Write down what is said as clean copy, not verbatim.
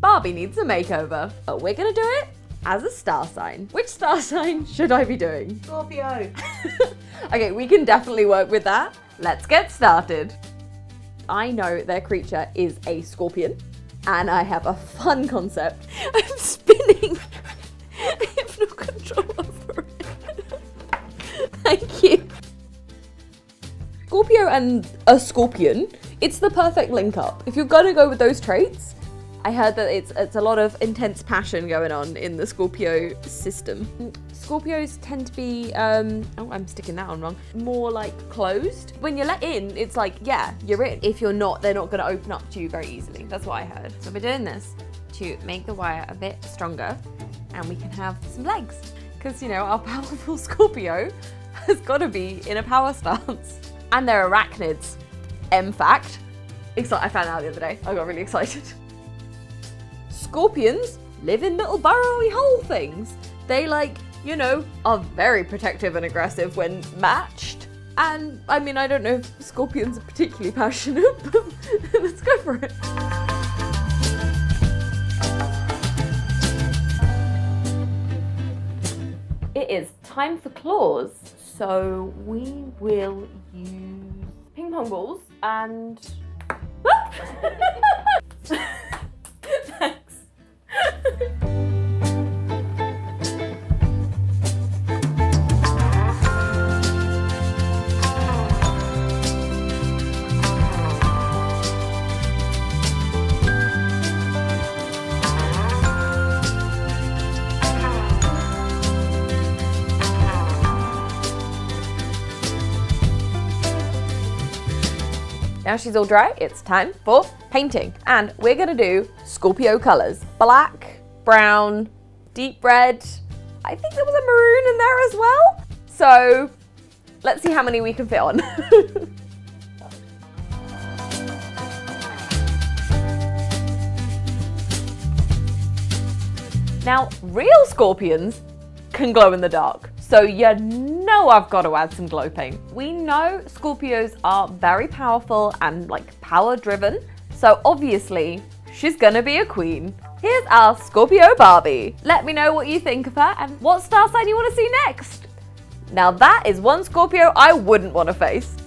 Barbie needs a makeover, but we're gonna do it as a star sign. Which star sign should I be doing? Scorpio. Okay, we can definitely work with that. Let's get started. I know their creature is a scorpion, and I have a fun concept. I'm spinning. I have no control over it. Thank you. Scorpio and a scorpion, it's the perfect link up. If you're gonna go with those traits, I heard that it's a lot of intense passion going on in the Scorpio system. Scorpios tend to be, oh, I'm sticking that on wrong, more like closed. When you're let in, it's like, yeah, you're in. If you're not, they're not gonna open up to you very easily. That's what I heard. So we're doing this to make the wire a bit stronger and we can have some legs. Because, you know, our powerful Scorpio has gotta be in a power stance. And they're arachnids. Fact. I found out the other day. I got really excited. Scorpions live in little burrowy hole things. They you know, are very protective and aggressive when matched. And I mean, I don't know if scorpions are particularly passionate, but let's go for it. It is time for claws. So we will use ping pong balls and... Thanks. Now she's all dry, it's time for painting. And we're gonna do Scorpio colors. Black, brown, deep red. I think there was a maroon in there as well. So let's see how many we can fit on. Now, real scorpions can glow in the dark. So you know I've got to add some glow paint. We know Scorpios are very powerful and power driven. So obviously she's gonna be a queen. Here's our Scorpio Barbie. Let me know what you think of her and what star sign you want to see next. Now that is one Scorpio I wouldn't want to face.